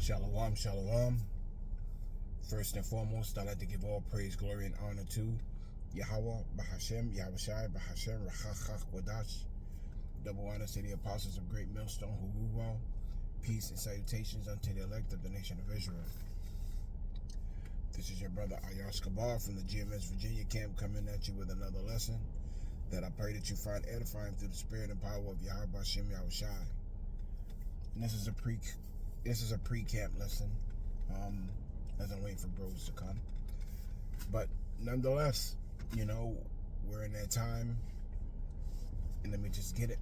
Shalom, shalom. First and foremost, I'd like to give all praise, glory, and honor to Yahweh, Bahashem, Yahushai, Bahashem, Rachachach, Wadash. Double honor to the apostles of Great Millstone, Huruwa. Peace and salutations unto the elect of the nation of Israel. This is your brother Ayash Kabar from the GMS Virginia camp, coming at you with another lesson that I pray that you find edifying through the spirit and power of Yahweh, Bahashem, Yahushai. And this is a pre-camp lesson, as I'm waiting for bros to come. But nonetheless, we're in that time, and let me just get it.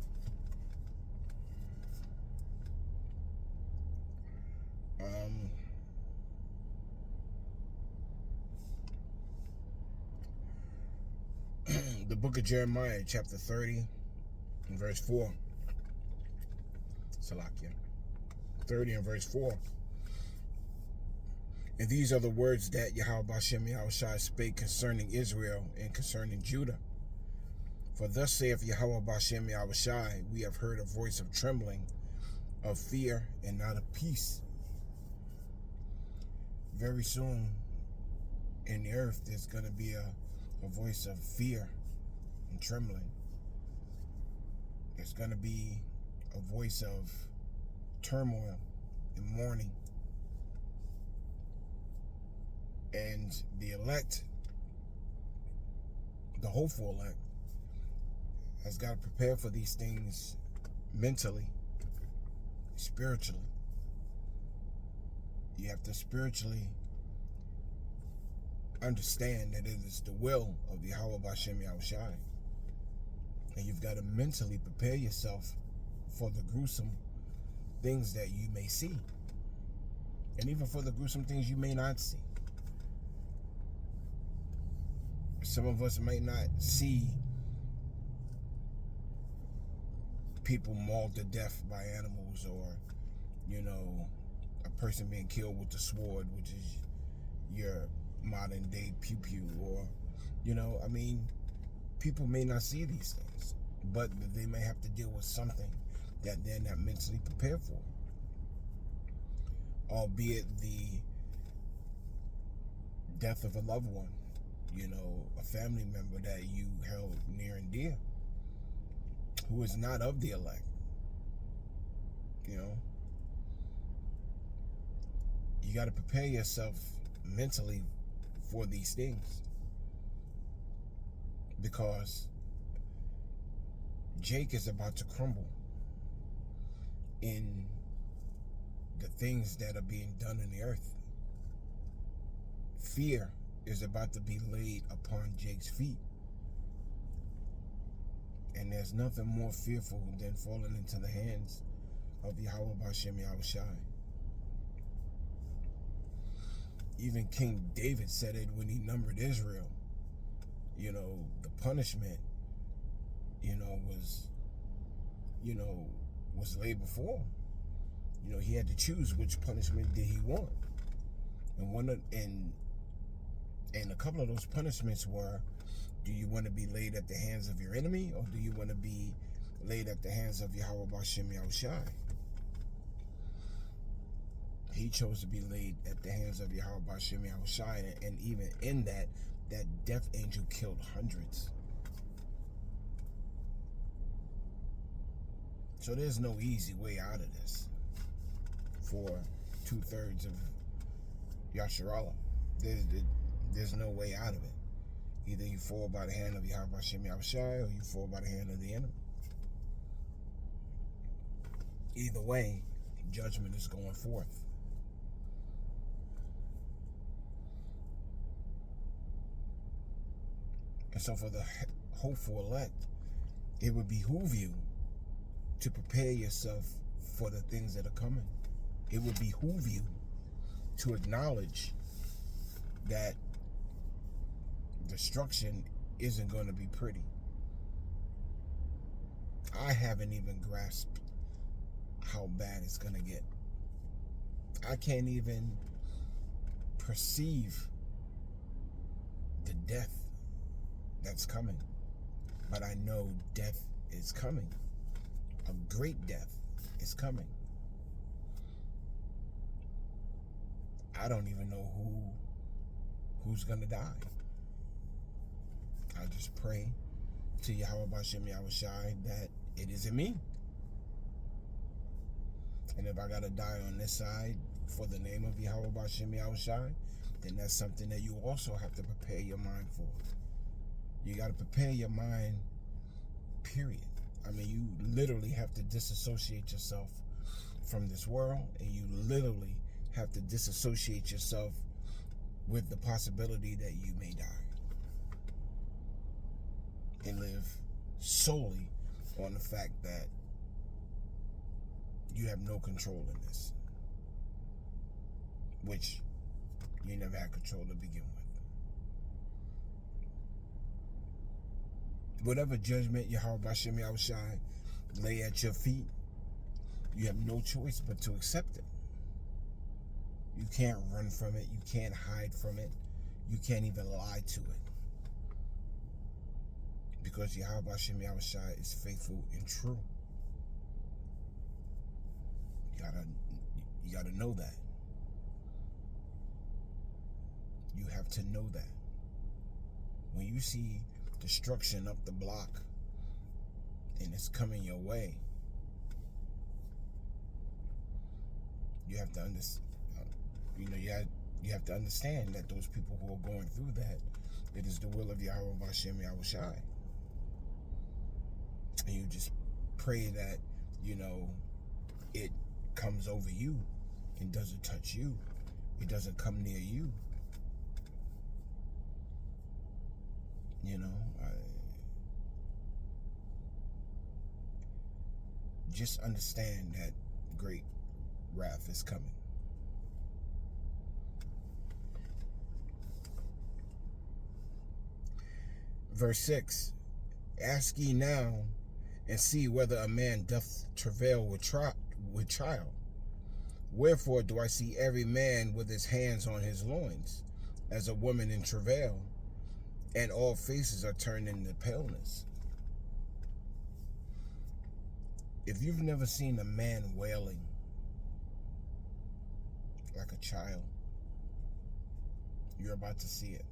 The book of Jeremiah, chapter 30, and verse 4. Salakia. 30 and verse 4. And these are the words that Yahweh Bashem Yahushai spake concerning Israel and concerning Judah. For thus saith Yahweh Bashem Yahushai, we have heard a voice of trembling, of fear, and not of peace. Very soon in the earth there's going to be a voice of fear and trembling. There's going to be a voice of turmoil and mourning. And the elect, the hopeful elect, has got to prepare for these things mentally, spiritually. You have to spiritually understand that it is the will of Yahweh Bashem Yahushai. And you've got to mentally prepare yourself for the gruesome things that you may see. And even for the gruesome things you may not see. Some of us might not see people mauled to death by animals, or, a person being killed with the sword, which is your modern day pew-pew, or, people may not see these things, but they may have to deal with something that they're not mentally prepared for. Albeit the death of a loved one, a family member that you held near and dear, who is not of the elect. You got to prepare yourself mentally for these things, because Jake is about to crumble in the things that are being done in the earth. Fear is about to be laid upon Jake's feet. And there's nothing more fearful than falling into the hands of Yahweh Bashem Yahushai. Even King David said it when he numbered Israel. The punishment, was laid before him. He had to choose which punishment did he want. And a couple of those punishments were, do you want to be laid at the hands of your enemy, or do you want to be laid at the hands of Yahweh Bashem Yahushai? He chose to be laid at the hands of Yahweh Bashem Yahushai, and even in that death angel killed hundreds. So there's no easy way out of this for 2/3 of Yasharallah. There's no way out of it. Either you fall by the hand of Yahweh Bashem Yahushai, or you fall by the hand of the enemy. Either way, judgment is going forth. And so for the hopeful elect, it would behoove you to prepare yourself for the things that are coming. It would behoove you to acknowledge that destruction isn't going to be pretty. I haven't even grasped how bad it's going to get. I can't even perceive the death that's coming. But I know death is coming. A great death is coming. I don't even know who's gonna die. I just pray to Yahweh Bashem Yahushai that it isn't me. And if I gotta die on this side for the name of Yahweh Bashem Yahushai, then that's something that you also have to prepare your mind for. You gotta prepare your mind, period. I mean, you literally have to disassociate yourself from this world, and you literally have to disassociate yourself with the possibility that you may die and live solely on the fact that you have no control in this, which you never had control to begin with. Whatever judgment Yahweh Bashem Yahushai lay at your feet, you have no choice but to accept it. You can't run from it. You can't hide from it. You can't even lie to it. Because Yahweh Bashem Yahushai is faithful and true. You gotta know that. You have to know that. When you see destruction up the block and it's coming your way, you have to understand. You have to understand that those people who are going through that, it is the will of Yahweh Bashem Yahushai. And you just pray that, it comes over you and doesn't touch you. It doesn't come near you. Just understand that great wrath is coming. Verse 6, ask ye now, and see whether a man doth travail with child. Wherefore do I see every man with his hands on his loins, as a woman in travail, and all faces are turned into paleness. If you've never seen a man wailing like a child, you're about to see it.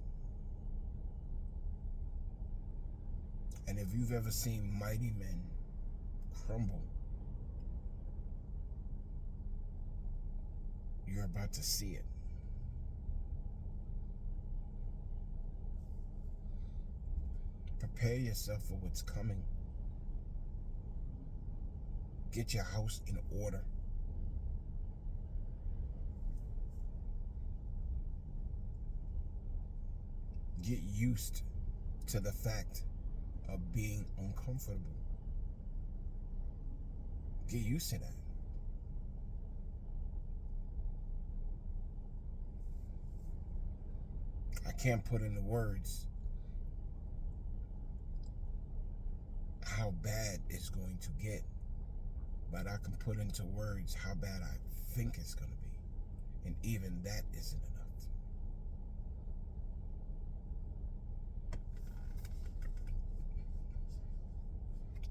And if you've ever seen mighty men crumble, you're about to see it. Prepare yourself for what's coming. Get your house in order. Get used to the fact of being uncomfortable. Get used to that. I can't put into words how bad it's going to get, but I can put into words how bad I think it's going to be. And even that isn't enough.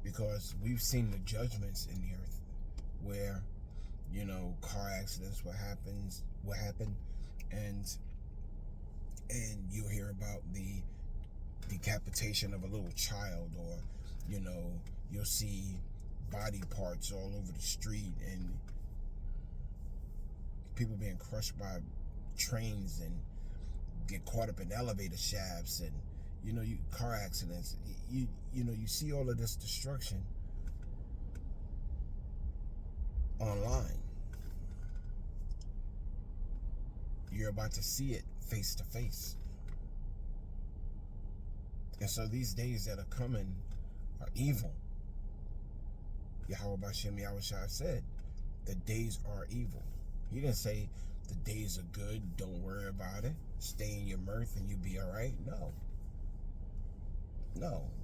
Because we've seen the judgments in the earth where, car accidents, what happened, and you'll hear about the decapitation of a little child, or, you'll see body parts all over the street, and people being crushed by trains and get caught up in elevator shafts, and car accidents. You see all of this destruction online. You're about to see it face to face. And so these days that are coming are evil. Yahweh Bashem Yahushua said, the days are evil. He didn't say the days are good, don't worry about it, stay in your mirth and you'll be all right. No.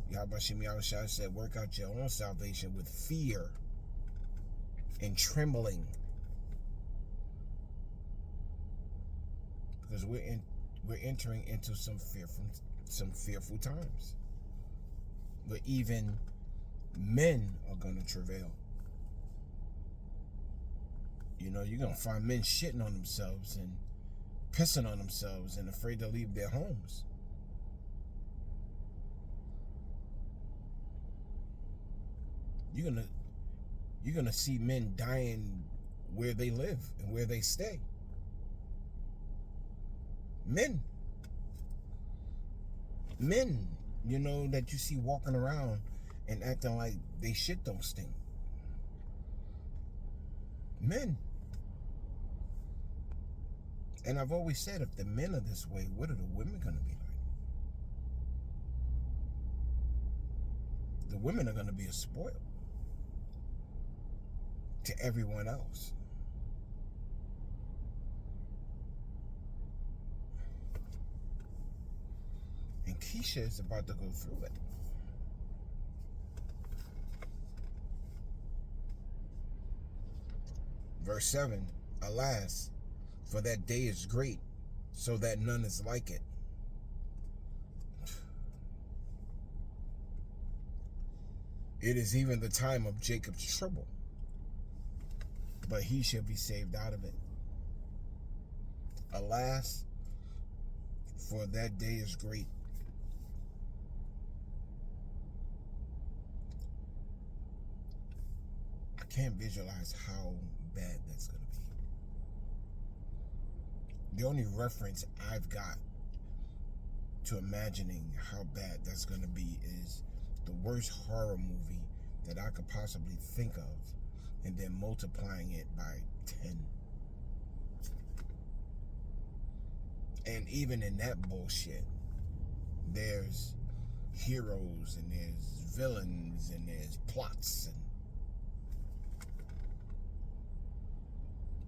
Yahweh Bashem Yahushua said, work out your own salvation with fear and trembling. Because we're entering into some fearful times. But even men are going to travail. You're going to find men shitting on themselves and pissing on themselves and afraid to leave their homes. You're gonna see men dying where they live and where they stay. Men, that you see walking around and acting like they shit don't stink. Men. And I've always said, if the men are this way, what are the women gonna be like? The women are gonna be a spoil to everyone else. And Keisha is about to go through it. Verse 7, alas, for that day is great, so that none is like it. It is even the time of Jacob's trouble, but he shall be saved out of it. Alas, for that day is great. I can't visualize how bad that's going to be. The only reference I've got to imagining how bad that's going to be is the worst horror movie that I could possibly think of, and then multiplying it by 10. And even in that bullshit, there's heroes and there's villains and there's plots, and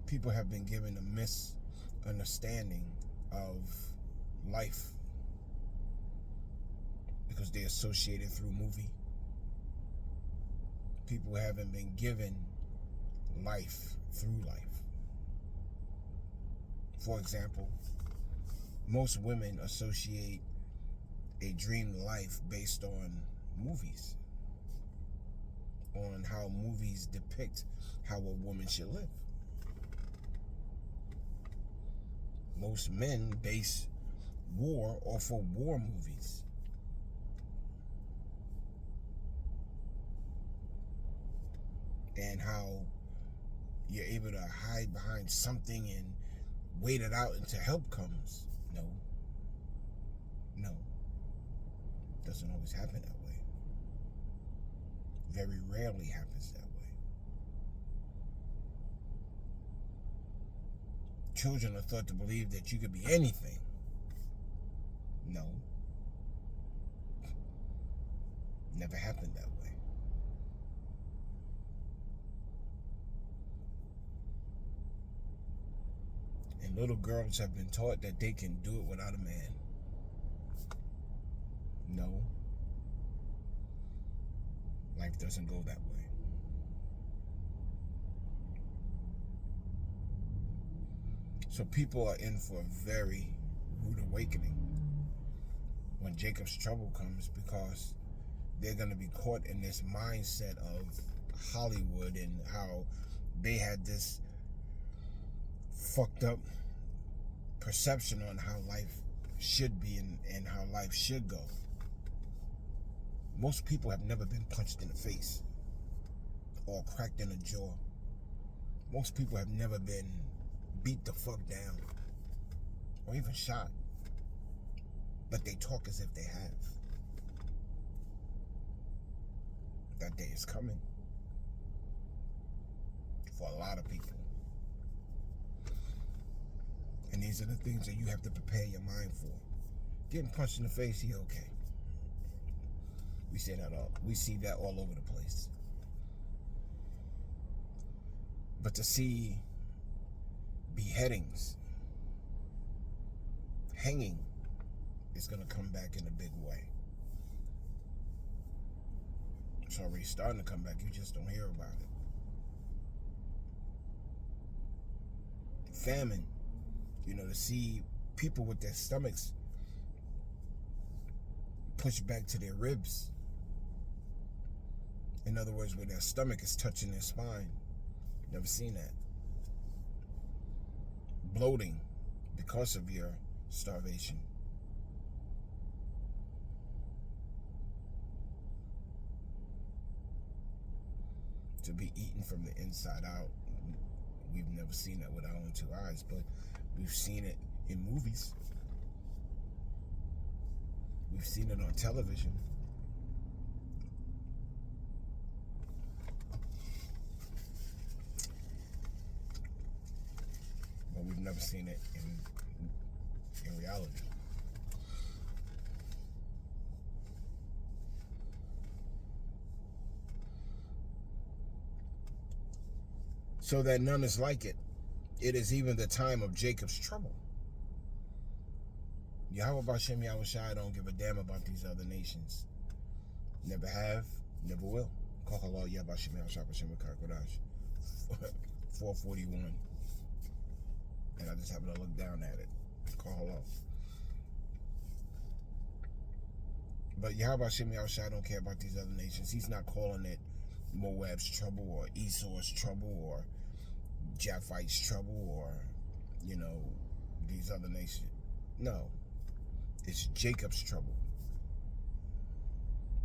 people have been given a misunderstanding of life because they associate it through movie. People haven't been given life through life. For example, most women associate a dream life based on movies, on how movies depict how a woman should live. Most men base war off of war movies. And how you're able to hide behind something and wait it out until help comes. No. Doesn't always happen that way. Very rarely happens that way. Children are thought to believe that you could be anything. No. Never happened that way. And little girls have been taught that they can do it without a man. No. Life doesn't go that way. So people are in for a very rude awakening when Jacob's trouble comes, because they're going to be caught in this mindset of Hollywood and how they had this fucked up perception on how life should be and how life should go. Most people have never been punched in the face or cracked in the jaw. Most people have never been beat the fuck down or even shot, but they talk as if they have. That day is coming for a lot of people. And these are the things that you have to prepare your mind for. Getting punched in the face, yeah, okay. We see that all over the place. But to see beheadings, hanging, is going to come back in a big way. It's already starting to come back. You just don't hear about it. Famine, to see people with their stomachs pushed back to their ribs. In other words, where their stomach is touching their spine. Never seen that. Bloating, because of your starvation. To be eaten from the inside out. We've never seen that with our own two eyes, but we've seen it in movies. We've seen it on television. But we've never seen it in reality. So that none is like it. It is even the time of Jacob's trouble. Yahweh Bashem Yahushai don't give a damn about these other nations. Never have, never will. 441. And I just happened to look down at it. But Yahweh Bashem Yahushai don't care about these other nations. He's not calling it Moab's trouble or Esau's trouble or Japheth's trouble or, these other nations. No. It's Jacob's trouble.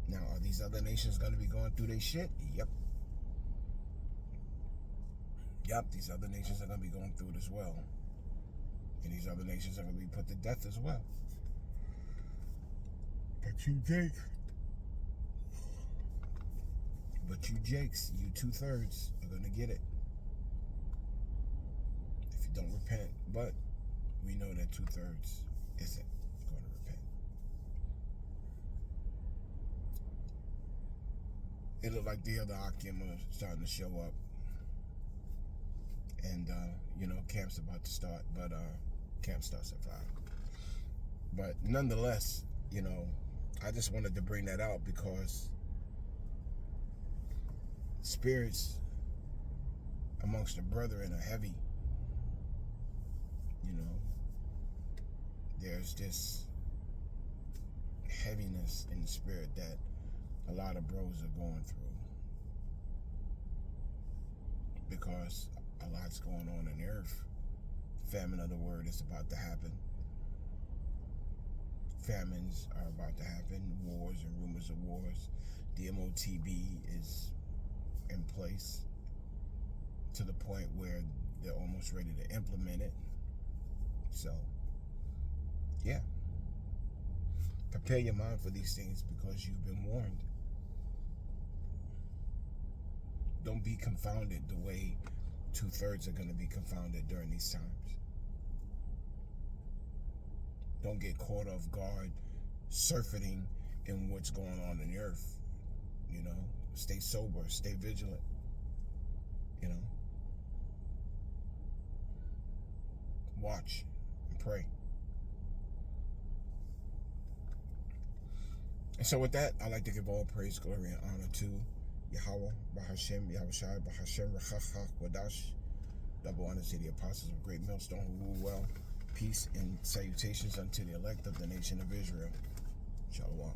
Now, are these other nations going to be going through their shit? Yep. Yep, these other nations are going to be going through it as well. And these other nations are going to be put to death as well. But you Jakes, you 2/3 are going to get it. If you don't repent. But we know that 2/3 isn't going to repent. It looked like the other Akim are starting to show up. And, camp's about to start. But camp starts at 5. But nonetheless, I just wanted to bring that out because spirits amongst the brethren are heavy. There's this heaviness in the spirit that a lot of bros are going through because a lot's going on in the earth. Famine of the word is about to happen. Famines are about to happen. Wars and rumors of wars. The MOTB is in place to the point where they're almost ready to implement it. So, yeah. Prepare your mind for these things because you've been warned. Don't be confounded the way 2/3 are going to be confounded during these times. Don't get caught off guard surfeiting in what's going on in the earth. Stay sober, stay vigilant. Watch and pray. And so with that, I'd like to give all praise, glory, and honor to Yahweh, Bahashem, Yahushai, Bahashem, Rachachach, Wadash. Double honor to the apostles of Great Millstone who rule well. Peace and salutations unto the elect of the nation of Israel. Shalom.